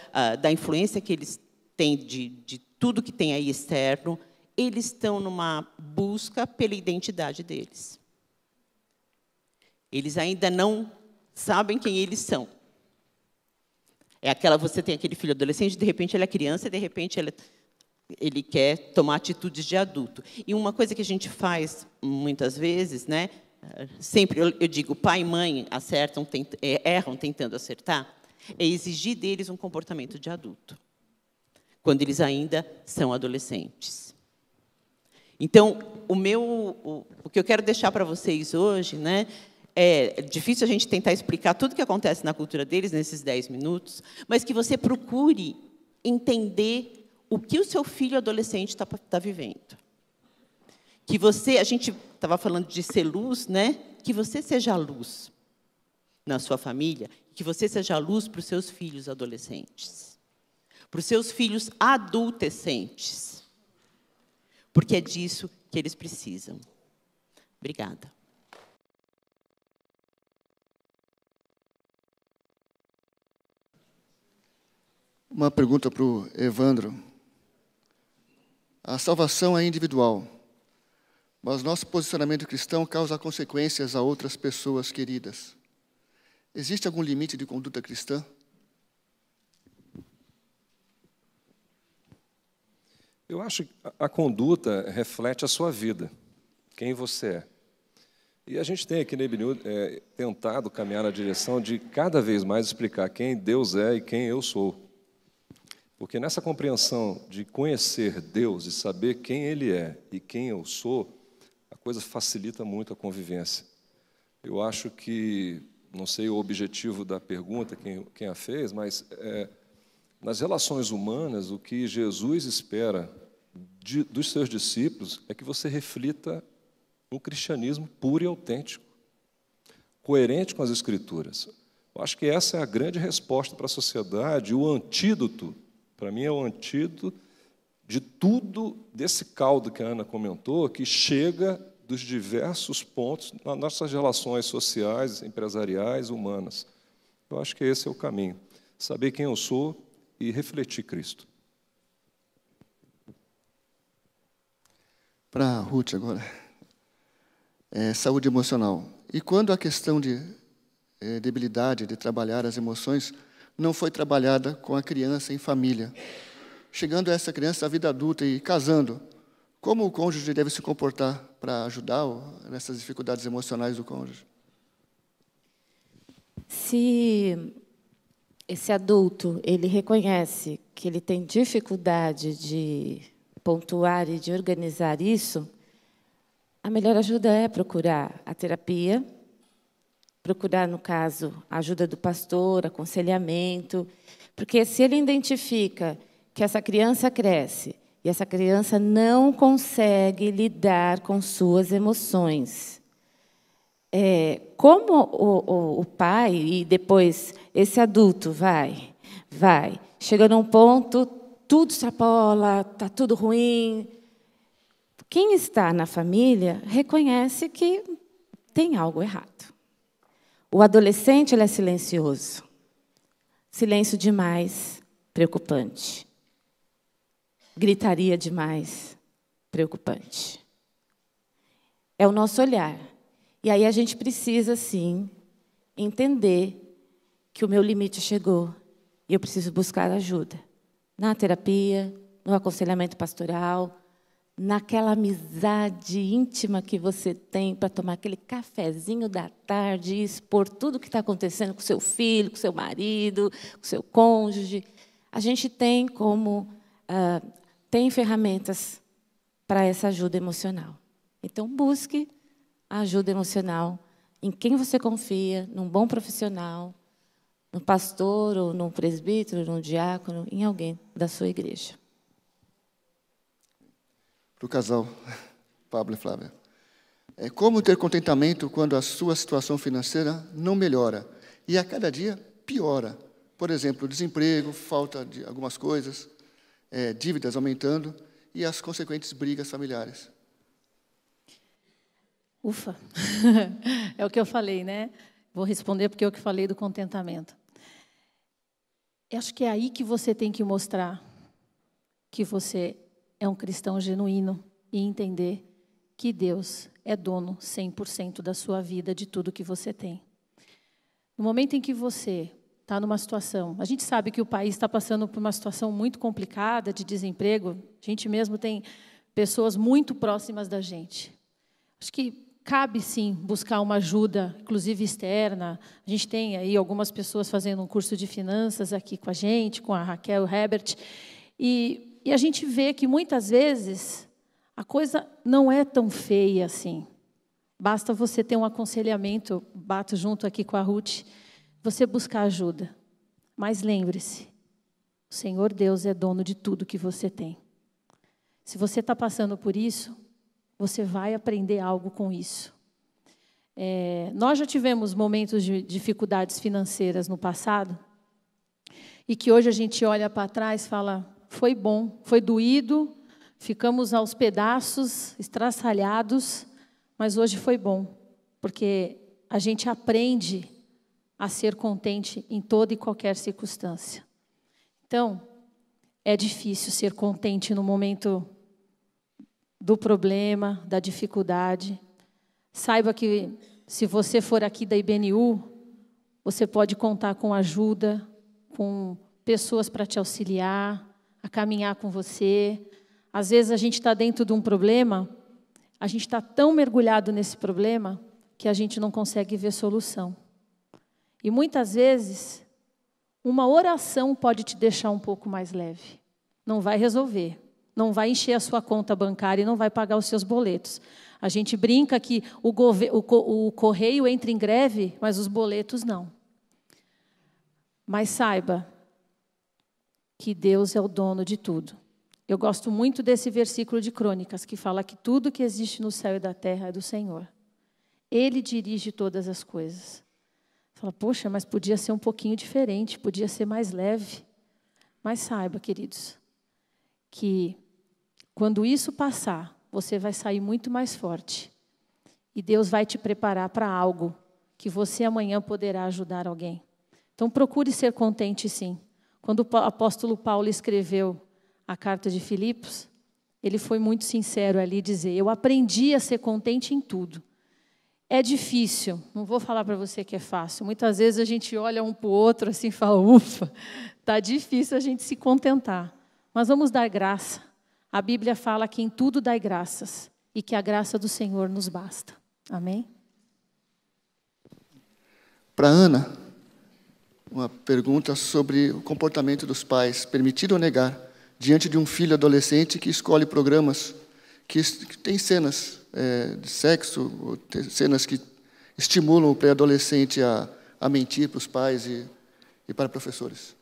Speaker 5: da influência que eles têm de tudo que tem aí externo, eles estão numa busca pela identidade deles. Eles ainda não sabem quem eles são. Você tem aquele filho adolescente, de repente ele é criança, e de repente ele quer tomar atitudes de adulto. E uma coisa que a gente faz muitas vezes, né, sempre eu digo, pai e mãe erram tentando acertar, é exigir deles um comportamento de adulto, quando eles ainda são adolescentes. Então, o que eu quero deixar para vocês hoje, né, é difícil a gente tentar explicar tudo o que acontece na cultura deles nesses 10 minutos, mas que você procure entender o que o seu filho adolescente está vivendo. Que você, a gente estava falando de ser luz, né? Que você seja a luz na sua família, que você seja a luz para os seus filhos adolescentes, para os seus filhos adultescentes, porque é disso que eles precisam. Obrigada.
Speaker 6: Uma pergunta para o Evandro. A salvação é individual, mas nosso posicionamento cristão causa consequências a outras pessoas queridas. Existe algum limite de conduta cristã?
Speaker 4: Eu acho que a conduta reflete a sua vida, quem você é. E a gente tem aqui na IBNU tentado caminhar na direção de cada vez mais explicar quem Deus é e quem eu sou. Porque nessa compreensão de conhecer Deus e saber quem Ele é e quem eu sou, a coisa facilita muito a convivência. Eu acho que, não sei o objetivo da pergunta, quem a fez, mas nas relações humanas, o que Jesus espera dos seus discípulos é que você reflita um cristianismo puro e autêntico, coerente com as Escrituras. Eu acho que essa é a grande resposta para a sociedade, o antídoto. Para mim, é o antídoto de tudo desse caldo que a Ana comentou, que chega dos diversos pontos nas nossas relações sociais, empresariais, humanas. Eu acho que esse é o caminho. Saber quem eu sou e refletir Cristo.
Speaker 6: Para a Ruth agora. Saúde emocional. E quando a questão de debilidade, de trabalhar as emoções, não foi trabalhada com a criança em família. Chegando essa criança à vida adulta e casando, como o cônjuge deve se comportar para ajudar nessas dificuldades emocionais do cônjuge?
Speaker 3: Se esse adulto ele reconhece que ele tem dificuldade de pontuar e de organizar isso, a melhor ajuda é procurar a terapia, procurar, no caso, a ajuda do pastor, aconselhamento, porque se ele identifica que essa criança cresce e essa criança não consegue lidar com suas emoções, como o pai e depois esse adulto vai, chega num ponto, tudo extrapola, está tudo ruim. Quem está na família reconhece que tem algo errado. O adolescente ele é silencioso. Silêncio demais, preocupante. Gritaria demais, preocupante. É o nosso olhar. E aí a gente precisa, sim, entender que o meu limite chegou e eu preciso buscar ajuda. Na terapia, no aconselhamento pastoral, naquela amizade íntima que você tem para tomar aquele cafezinho da tarde e expor tudo o que está acontecendo com seu filho, com seu marido, com seu cônjuge. A gente tem tem ferramentas para essa ajuda emocional. Então, busque a ajuda emocional em quem você confia, num bom profissional, no pastor, ou num presbítero, num diácono, em alguém da sua igreja.
Speaker 6: Para o casal, Pablo e Flávia. Como ter contentamento quando a sua situação financeira não melhora e a cada dia piora? Por exemplo, desemprego, falta de algumas coisas, dívidas aumentando e as consequentes brigas familiares.
Speaker 2: Ufa! É o que eu falei, né? Vou responder porque é o que falei do contentamento. Eu acho que é aí que você tem que mostrar que você é um cristão genuíno e entender que Deus é dono 100% da sua vida, de tudo que você tem. No momento em que você está numa situação, a gente sabe que o país está passando por uma situação muito complicada de desemprego, a gente mesmo tem pessoas muito próximas da gente. Acho que cabe, sim, buscar uma ajuda, inclusive externa. A gente tem aí algumas pessoas fazendo um curso de finanças aqui com a gente, com a Raquel e o Herbert, e a gente vê que, muitas vezes, a coisa não é tão feia assim. Basta você ter um aconselhamento, bato junto aqui com a Ruth, você buscar ajuda. Mas lembre-se, o Senhor Deus é dono de tudo que você tem. Se você está passando por isso, você vai aprender algo com isso. Nós já tivemos momentos de dificuldades financeiras no passado, e que hoje a gente olha para trás e fala, foi bom, foi doído, ficamos aos pedaços, estraçalhados, mas hoje foi bom, porque a gente aprende a ser contente em toda e qualquer circunstância. Então, é difícil ser contente no momento do problema, da dificuldade. Saiba que, se você for aqui da IBNU, você pode contar com ajuda, com pessoas para te auxiliar, a caminhar com você. Às vezes a gente está dentro de um problema, a gente está tão mergulhado nesse problema que a gente não consegue ver solução. E muitas vezes, uma oração pode te deixar um pouco mais leve. Não vai resolver, não vai encher a sua conta bancária e não vai pagar os seus boletos. A gente brinca que o correio entra em greve, mas os boletos não. Mas saiba que Deus é o dono de tudo. Eu gosto muito desse versículo de Crônicas, que fala que tudo que existe no céu e da terra é do Senhor. Ele dirige todas as coisas. Fala, poxa, mas podia ser um pouquinho diferente, podia ser mais leve. Mas saiba, queridos, que quando isso passar, você vai sair muito mais forte. E Deus vai te preparar para algo que você amanhã poderá ajudar alguém. Então, procure ser contente, sim. Quando o apóstolo Paulo escreveu a carta de Filipos, ele foi muito sincero ali, dizer, eu aprendi a ser contente em tudo. É difícil, não vou falar para você que é fácil. Muitas vezes a gente olha um para o outro assim e fala, ufa, está difícil a gente se contentar. Mas vamos dar graça. A Bíblia fala que em tudo dai graças e que a graça do Senhor nos basta. Amém?
Speaker 6: Para Ana, uma pergunta sobre o comportamento dos pais, permitir ou negar, diante de um filho adolescente que escolhe programas que tem cenas de sexo, cenas que estimulam o pré-adolescente a mentir para os pais e para professores.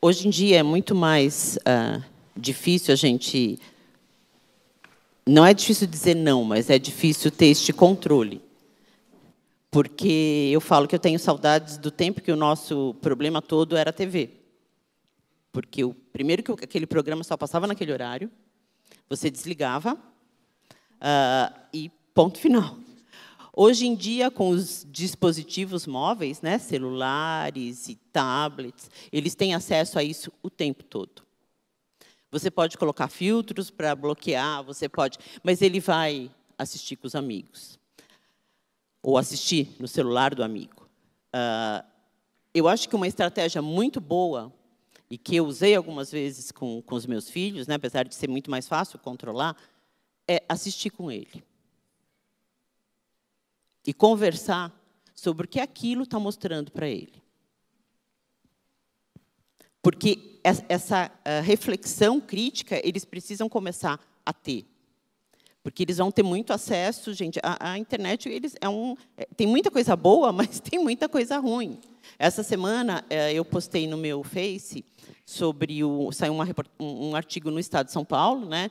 Speaker 5: Hoje em dia é muito mais difícil a gente... Não é difícil dizer não, mas é difícil ter este controle. Porque eu falo que eu tenho saudades do tempo que o nosso problema todo era a TV. Porque primeiro que aquele programa só passava naquele horário, você desligava e ponto final. Hoje em dia, com os dispositivos móveis, né, celulares e tablets, eles têm acesso a isso o tempo todo. Você pode colocar filtros para bloquear, mas ele vai assistir com os amigos. Ou assistir no celular do amigo. Eu acho que uma estratégia muito boa, e que eu usei algumas vezes com os meus filhos, né, apesar de ser muito mais fácil controlar, é assistir com ele. E conversar sobre o que aquilo está mostrando para ele. Porque essa reflexão crítica, eles precisam começar a ter. Porque eles vão ter muito acesso, gente. A internet tem muita coisa boa, mas tem muita coisa ruim. Essa semana, eu postei no meu Face sobre saiu um artigo no Estado de São Paulo, né,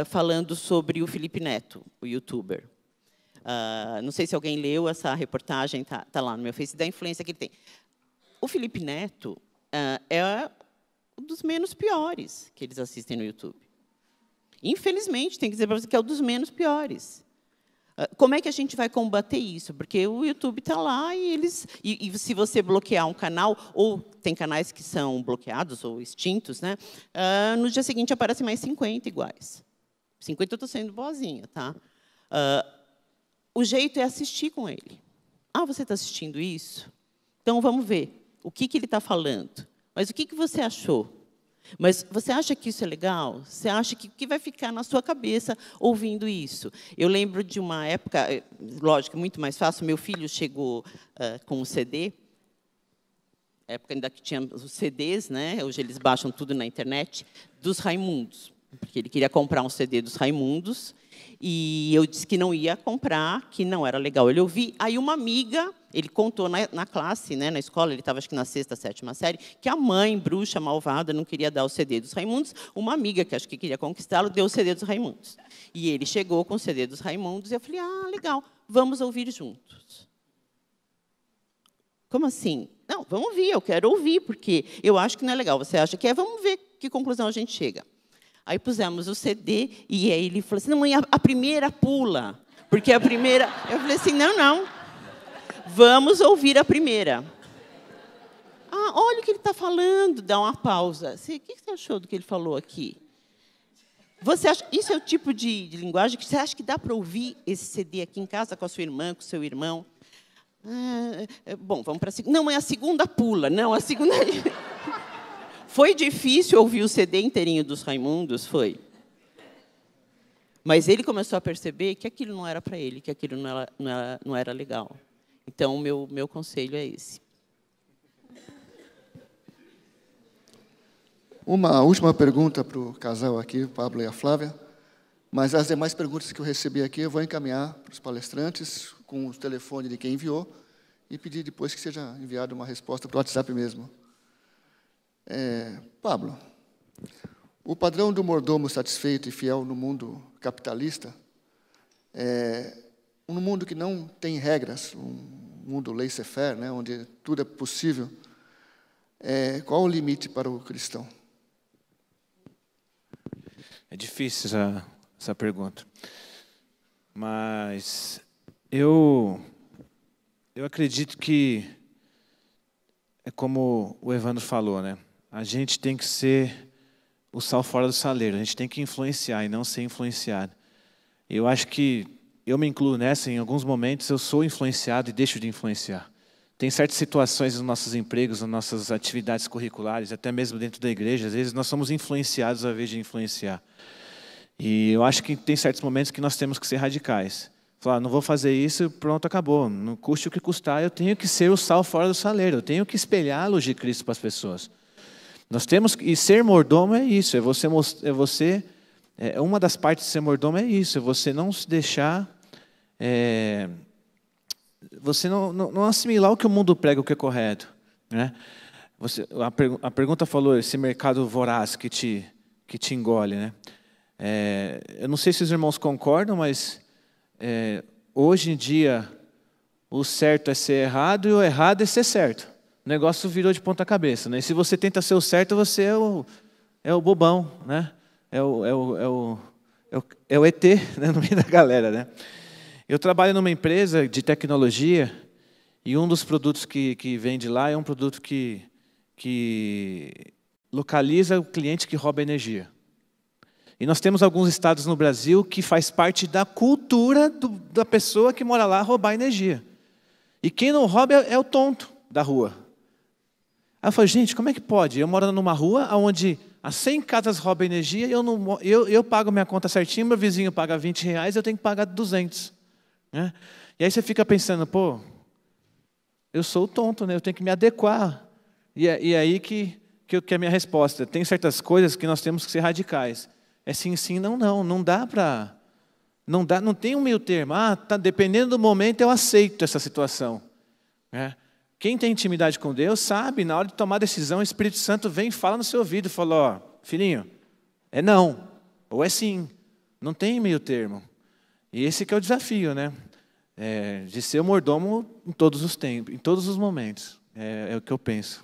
Speaker 5: falando sobre o Felipe Neto, o youtuber. Não sei se alguém leu essa reportagem, tá lá no meu Face, da influência que ele tem. O Felipe Neto é um dos menos piores que eles assistem no YouTube. Infelizmente, tem que dizer para você que é um dos menos piores. Como é que a gente vai combater isso? Porque o YouTube está lá e se você bloquear um canal, ou tem canais que são bloqueados ou extintos, né, no dia seguinte aparecem mais 50 iguais. 50 eu estou sendo boazinha, tá? O jeito é assistir com ele. Você está assistindo isso? Então, vamos ver o que ele está falando. Mas o que você achou? Mas você acha que isso é legal? Você acha que vai ficar na sua cabeça ouvindo isso? Eu lembro de uma época, lógico, muito mais fácil, meu filho chegou com um CD, época ainda que tinha os CDs, né? Hoje eles baixam tudo na internet, dos Raimundos, porque ele queria comprar um CD dos Raimundos, e eu disse que não ia comprar, que não era legal ele ouvir. Aí uma amiga, ele contou na classe, né, na escola, ele estava acho que na 6ª, 7ª série, que a mãe, bruxa, malvada, não queria dar o CD dos Raimundos. Uma amiga, que acho que queria conquistá-lo, deu o CD dos Raimundos. E ele chegou com o CD dos Raimundos, e eu falei, legal, vamos ouvir juntos. Como assim? Não, vamos ouvir, eu quero ouvir, porque eu acho que não é legal. Você acha que é? Vamos ver que conclusão a gente chega. Aí pusemos o CD, e aí ele falou assim, não, mãe, a primeira pula, porque a primeira... Eu falei assim, não, vamos ouvir a primeira. Olha o que ele está falando, dá uma pausa. O que você achou do que ele falou aqui? Você acha, isso é o tipo de linguagem que você acha que dá para ouvir esse CD aqui em casa com a sua irmã, com o seu irmão? Bom, vamos para a segunda. Não, mãe, a segunda pula. Não, a segunda... Foi difícil ouvir o CD inteirinho dos Raimundos, foi. Mas ele começou a perceber que aquilo não era para ele, que aquilo não era legal. Então, o meu conselho é esse.
Speaker 6: Uma última pergunta para o casal aqui, o Pablo e a Flávia. Mas as demais perguntas que eu recebi aqui, eu vou encaminhar para os palestrantes, com o telefone de quem enviou, e pedir depois que seja enviada uma resposta para o WhatsApp mesmo. Pablo, o padrão do mordomo satisfeito e fiel no mundo capitalista, um mundo que não tem regras, um mundo laissez-faire, né, onde tudo é possível, qual o limite para o cristão?
Speaker 1: É difícil essa pergunta. Mas eu acredito que é como o Evandro falou, né? A gente tem que ser o sal fora do saleiro, a gente tem que influenciar e não ser influenciado. Eu acho que eu me incluo nessa, em alguns momentos eu sou influenciado e deixo de influenciar. Tem certas situações nos nossos empregos, nas nossas atividades curriculares, até mesmo dentro da igreja, às vezes nós somos influenciados ao invés de influenciar. E eu acho que tem certos momentos que nós temos que ser radicais. Falar, não vou fazer isso, pronto, acabou. Não custe o que custar, eu tenho que ser o sal fora do saleiro, eu tenho que espelhar a luz de Cristo para as pessoas. Nós temos que, e ser mordomo é isso, uma das partes de ser mordomo é isso, é você não se deixar, você não assimilar o que o mundo prega, o que é correto, né? A pergunta falou, esse mercado voraz que te engole, né? Eu não sei se os irmãos concordam, mas hoje em dia o certo é ser errado e o errado é ser certo. O negócio virou de ponta cabeça, né? E se você tenta ser o certo, você é o bobão, né? É o ET, né? No meio da galera, né? Eu trabalho numa empresa de tecnologia e um dos produtos que vem de lá é um produto que localiza o cliente que rouba energia. E nós temos alguns estados no Brasil que faz parte da cultura da pessoa que mora lá roubar energia. E quem não rouba é o tonto da rua. Aí eu falei, gente, como é que pode? Eu moro numa rua onde as 100 casas roubam energia, eu pago minha conta certinho, meu vizinho paga R$20, eu tenho que pagar 200. Né? E aí você fica pensando, pô, eu sou o tonto, né? Eu tenho que me adequar. E aí que é a minha resposta. Tem certas coisas que nós temos que ser radicais. É sim, sim, não, não dá para... Não tem um meio termo. Dependendo do momento, eu aceito essa situação. Quem tem intimidade com Deus sabe, na hora de tomar decisão, o Espírito Santo vem e fala no seu ouvido, fala, filhinho, é não, ou é sim, não tem meio termo. E esse que é o desafio, né? De ser o mordomo em todos os tempos, em todos os momentos, é o que eu penso.